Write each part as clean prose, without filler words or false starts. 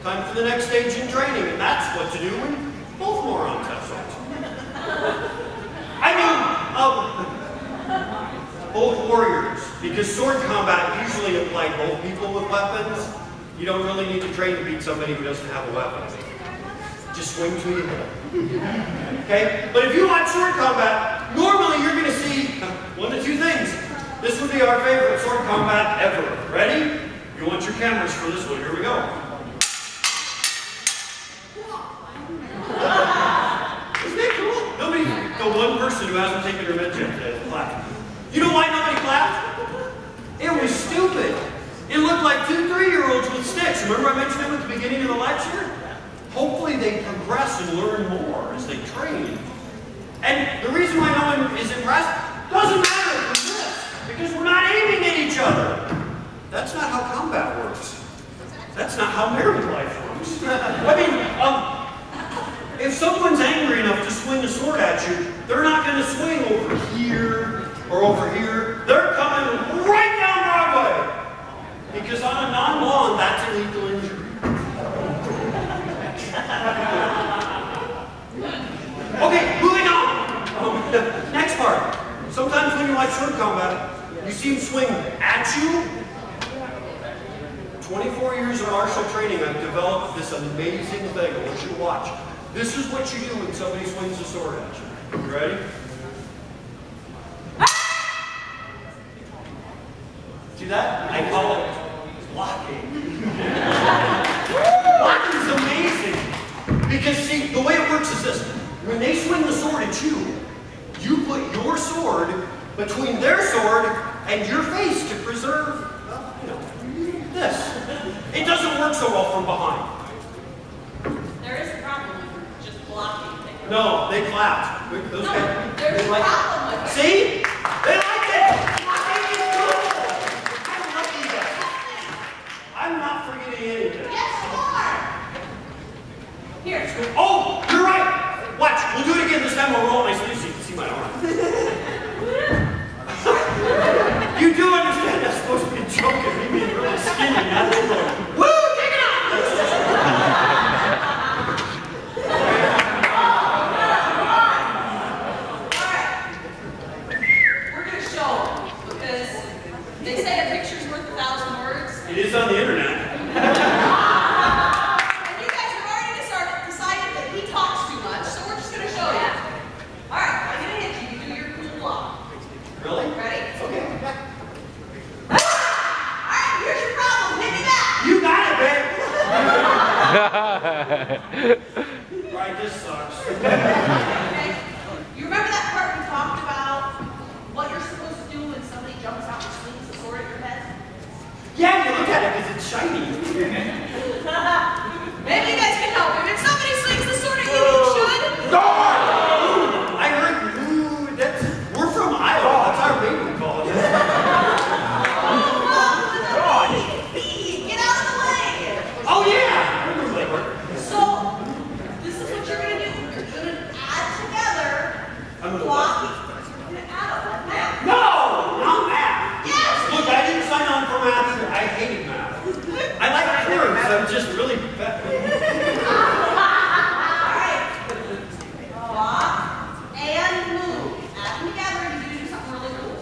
Time for the next stage in training, and that's what to do when both morons have swords. I mean, both warriors, because sword combat usually implies both people with weapons. You don't really need to train to beat somebody who doesn't have a weapon. Just swing to your hip. Okay? But if you watch sword combat, normally you're going to see one of two things. This would be our favorite sword combat ever. Ready? You want your cameras for this one. Here we go. Isn't that cool? Nobody, the one person who hasn't taken her meds yet clapped. You know why nobody clapped? It was stupid. It looked like 2 3-year-olds with sticks. Remember I mentioned them at the beginning of the lecture? Hopefully they progress and learn more as they train. And the reason why no one is impressed doesn't matter from this, because we're not aiming at each other. That's not how combat works. That's not how married life works. I mean, if someone's angry enough to swing a sword at you, they're not going to swing over here or over here. They're coming right down Broadway. Because on a non-lawn, that's a lethal injury. Okay, moving on. Next part. Sometimes when you watch sword combat, you see them swing at you. 24 years of martial training, I've developed this amazing thing. I want you to watch. This is what you do when somebody swings a sword at you. You ready? See that? I call it blocking. Blocking is amazing. Because see, the way it works is this. When they swing the sword at you, you put your sword between their sword and your face to preserve, well, you know, this. It doesn't work so well from behind. There is a problem with just blocking things. No, they clapped. Those guys, there's a problem with it. See? They like it! Blocking is cool! I'm lucky that. I'm not forgetting anything. Yes, you are! Here. Oh, you're right! Watch, we'll do it again. This time we'll roll my sleeves so you can see my arm. You do understand that's supposed to be a joke and me being really skinny, not just going, woo, take it off! Alright. We're going to show them, because they say a picture's worth 1,000 words. It is on the internet. Really? Ready? Okay. Alright, here's your problem. Hit me back. You got it, babe. Right, this sucks. Okay. You remember that part we talked about? What you're supposed to do when somebody jumps out and swings the sword at your head? Yeah, you look at it because it's shiny. Maybe you guys can help him. If somebody swings the sword at you, you should. I heard, we're from Iowa. That's our name we call it. Get out of the way. Oh, yeah. So, this is what you're going to do. You're going to add together. I'm going to blocking. You're going to add up like math. No, not math. Yes. Look, I didn't sign on for math. I hated math. I like curves. I'm just really bad. Alright. Block and move. Add them together and you're going to do something really cool.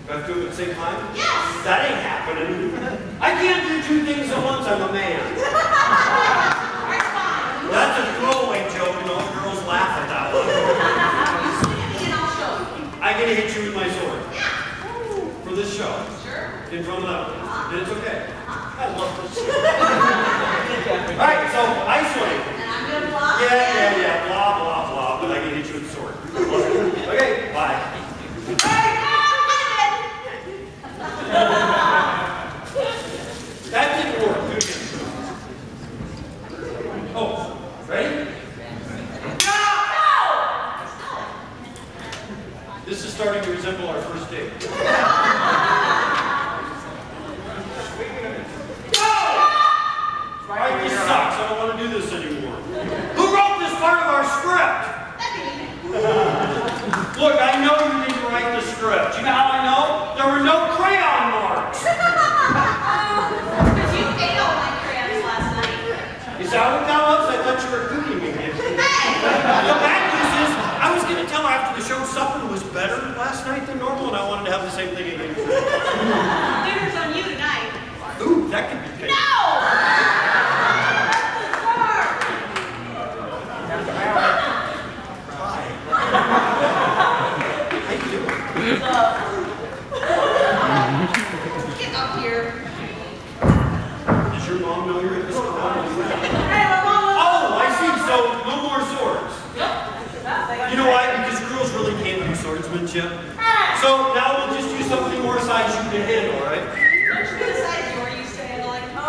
Do I have to do it at the same time? Yes. That ain't happening. I can't do 2 things at once. I'm a man. Alright, fine. That's a throwaway joke, and all girls laugh at that one. You swing at me and I'll show you. I'm going to hit you with my sword. Yeah. For this show. Sure. In front of that one. And it's okay. I love this. Alright, so I swing. And I'm going to block. Yeah. Blah, blah, blah. But I can hit you with the sword. Okay, bye. Hey, That didn't work. Do it again. Oh, ready? No! This is starting to resemble our first date. Alright, this sucks. I don't want to do this anymore. Who wrote this part of our script? Look, I know you didn't write the script. You know how I know? There were no crayon marks. Because you ate all my crayons last night. Is Sauerkraut loves? I thought you were cooking again. The bad news is, I was going to tell her after the show something was better last night than normal, and I wanted to have the same thing again. Dinner's on you tonight. Ooh, that could be good. No! Hi. How you doing? Get up here. Does your mom know you're in this club? Hey, my mom. Oh, I see. So no more swords. Yep. You know why? Because girls really can't do swordsmanship. So now we'll just use something more size you can handle, all right? Don't you do the size you're used to handling? Oh.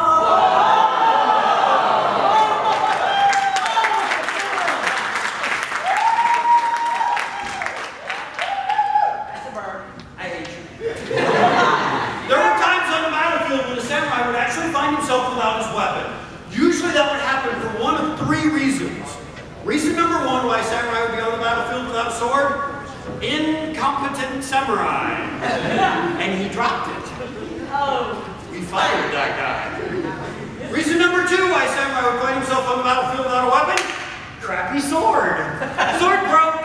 That's a bird. I hate you. There were times on the battlefield when a samurai would actually find himself without his weapon. Usually that would happen for one of three reasons. Reason number one why a samurai would be on the battlefield without a sword: incompetent samurai. And he dropped it. Oh. We fired that guy. Reason number two why a samurai would find himself on the battlefield without a weapon: crappy sword. Sword broke.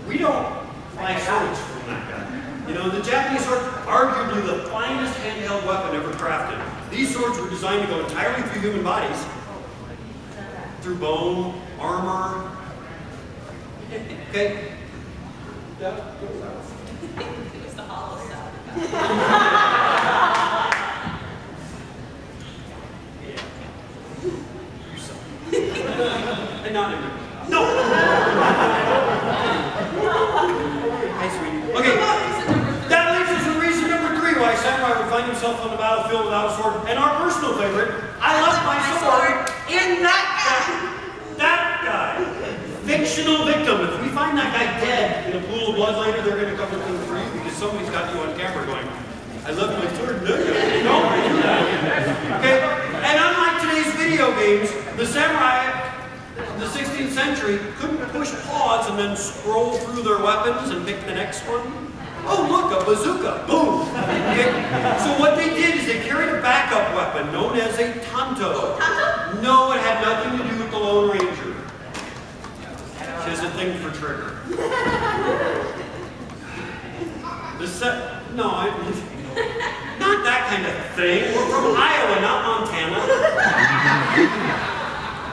We don't buy swords from that guy. You know, the Japanese sword, arguably the finest handheld weapon ever crafted. These swords were designed to go entirely through human bodies. Through bone, armor. Okay? It was the hollow stuff. You suck. And not in No! Hi, sweetie. Okay. That leaves us with reason number three why a samurai would find himself on the battlefield without a sword. And our personal favorite: I left my sword in that guy. Fictional victim. If we find that guy dead in a pool of blood later, they're going to come looking for you because somebody's got you on camera going, I left my sword in that guy. No, I do that. Okay? And unlike today's video games, the samurai of the 16th century couldn't push pause and then scroll through their weapons and pick the next one. Oh, look, a bazooka. Boom. Okay? So what they did is they carried a backup weapon known as a tanto. Tanto? No, it had nothing to do with the Lone Ranger. She has a thing for trigger. Not that kind of thing. We're from Iowa, not Montana.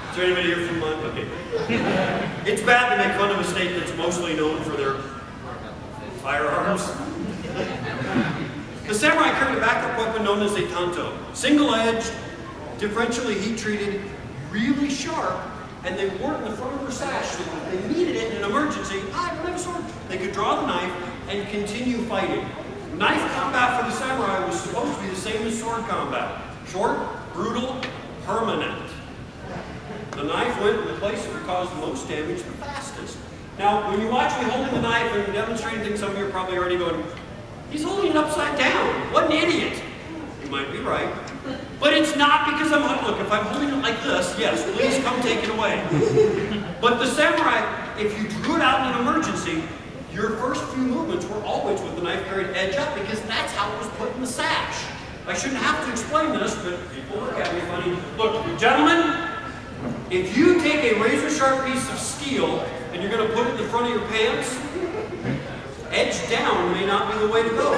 Is there anybody here from Montana? Okay. It's bad to make fun of a state that's mostly known for their firearms. The samurai carried a backup weapon known as a tanto. Single-edged, differentially heat-treated, really sharp, and they wore it in the front of their sash so that if they needed it in an emergency, I don't have a sword. They could draw the knife and continue fighting. Knife combat for the samurai was supposed to be the same as sword combat. Short, brutal, permanent. The knife went in the place that would cause the most damage the fastest. Now, when you watch me holding the knife and demonstrating things, some of you are probably already going, he's holding it upside down. What an idiot. You might be right. But it's not because I'm, look, if I'm holding it like this, yes, please come take it away. But the samurai, if you drew it out in an emergency, your first few movements were always with the knife carried edge up because that's how it was put in the sash. I shouldn't have to explain this, but people look at me funny. Look, gentlemen, if you take a razor sharp piece of steel and you're going to put it in the front of your pants, edge down may not be the way to go.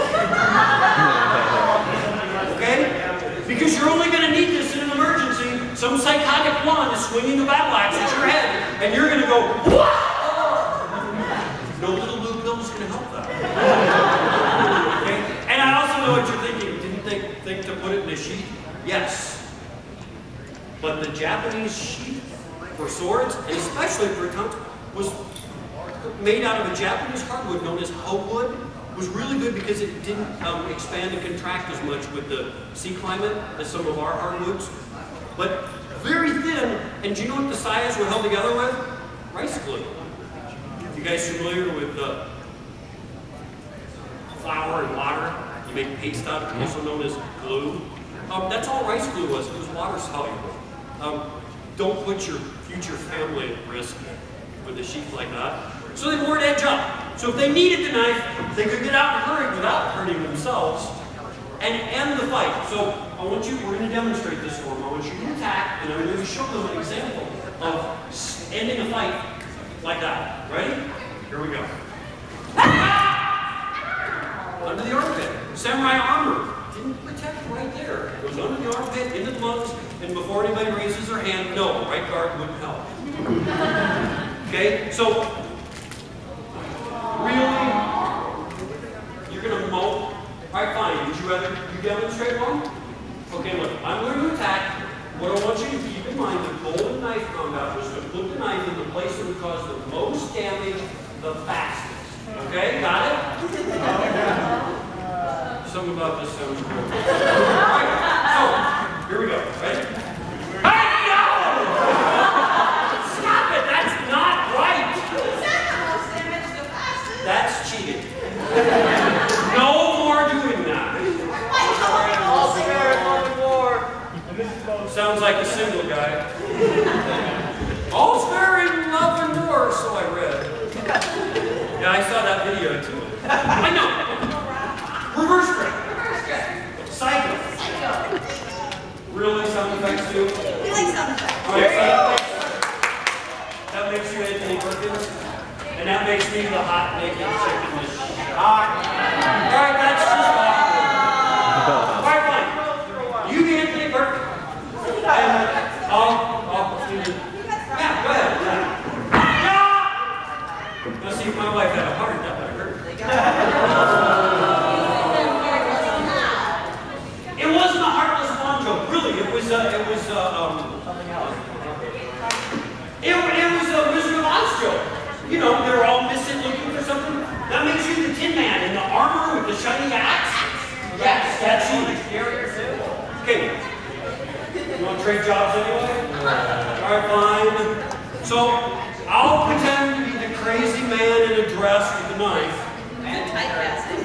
Okay? Because you're only going to need this in an emergency. Some psychotic one is swinging the battle axe at your head, and you're going to go, what? No little blue pill is going to help that. Okay? And I also know what you're thinking. Didn't they think to put it in a sheath? Yes. But the Japanese sheath for swords, and especially for tanto, was made out of a Japanese hardwood known as hopewood. Was really good because it didn't expand and contract as much with the sea climate as some of our hardwoods. But very thin, and do you know what the sayas were held together with? Rice glue. You guys familiar with flour and water? You make paste out of it, also known as glue. That's all rice glue was. It was water soluble. Don't put your future family at risk with a sheath like that. So they wore it edge up. So if they needed the knife, they could get out and hurry without hurting themselves and end the fight. So I want you, we're going to demonstrate this for them. I want you to and I'm going to show them an example of ending a fight like that. Ready? Here we go. Under the armpit. Samurai armor. Didn't protect right there. It goes under the armpit, into the lungs, and before anybody raises their hand, no, right guard wouldn't help. Okay, so really, you're gonna mow. Alright, fine. Would you rather you demonstrate one? Okay, look, I'm going to attack. What I want you to keep in mind, the golden knife combat was to put the knife in the place that would cause the most damage the fastest. Okay, got it? Something about this sounds cool. Alright, so, here we go. Ready? Hey, no! Stop it! That's not right! That's cheating. No more doing that. Sounds like a single guy. All's fair in love and war, so I read. Yeah, I saw that video too. I know. Reverse grip. Psycho. Really, sound effects too? We like sound effects. All right, that makes you Anthony Perkins, and that makes me the hot naked chicken. All right, that's just awkward. All right, fine. You be Anthony Perkins. And yeah, go ahead. Yeah. Now see if my wife had a heart attack, that would hurt. It wasn't a heartless lawn joke, really. It was something else. It was a Wizard of Oz joke. You know, they're all missing, looking for something. That makes you the Tin Man in the armor with the shiny axe. Yes, that's you. Okay. You want to trade jobs anyway? Alright, fine. So, I'll pretend to be the crazy man in a dress with a knife. And typecasting.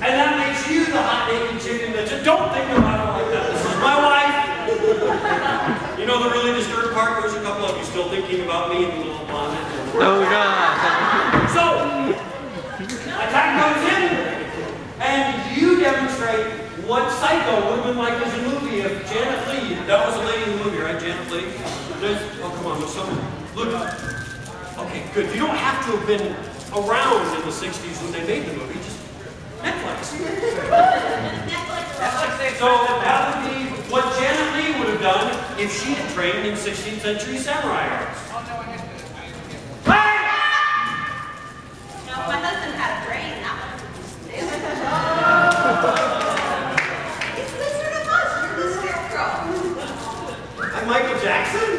And that makes you the hot naked chicken that just don't think about it like that. This is my wife. You know the really disturbed part? There's a couple of you still thinking about me and the little bonnet. Oh, God. So, attack comes in. And you demonstrate what Psycho would have been like as a movie if Janet Leigh, that was a lady in the movie, right, Janet Leigh? Oh, come on, there's someone. Look. Okay, good. You don't have to have been around in the 60s when they made the movie, just Netflix. So that would be what Janet Leigh would have done if she had trained in 16th century samurai arts. No, my husband had a brain, that one. It's Wizard of Oz, you're the scarecrow. I'm Michael Jackson?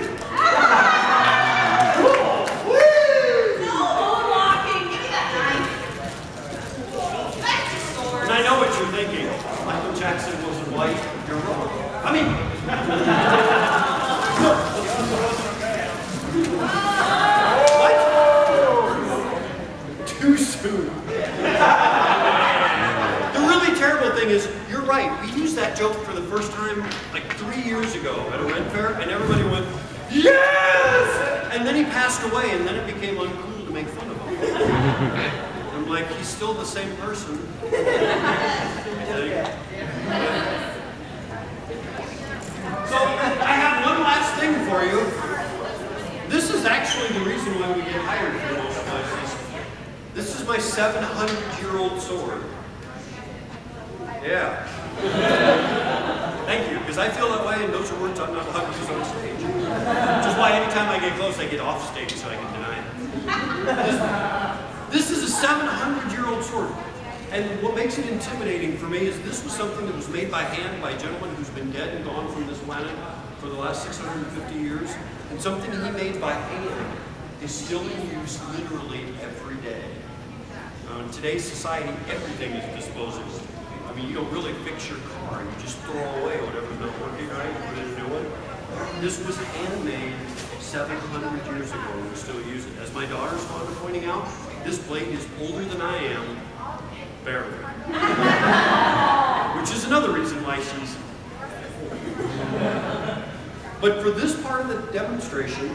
Cool. Woo! No moonwalking, give me that knife. Back to sword. And I know what you're thinking. Michael Jackson wasn't white. You're wrong. I mean... what? Too soon. The really terrible thing is, you're right. We used that joke for the first time like 3 years ago at a Ren Fair, and everybody went, yes! And then he passed away, and then it became uncool to make fun of him. I'm like, he's still the same person. So, I have one last thing for you. This is actually the reason why we get hired for most places. This is my 700-year-old sword. Yeah. Thank you, because I feel that way, and those are words I'm not allowed to use on stage. Which is why anytime I get close, I get off stage so I can deny it. This is a 700-year-old sword. And what makes it intimidating for me is this was something that was made by hand by a gentleman who's been dead and gone from this planet for the last 650 years. And something he made by hand is still in use literally every day. In today's society, everything is disposable. I mean, you don't really fix your car, you just throw away whatever's not working right and put in a new one. This was handmade 700 years ago and we still use it. As my daughter's fond of pointing out, this blade is older than I am, barely. Which is another reason why she's... But for this part of the demonstration,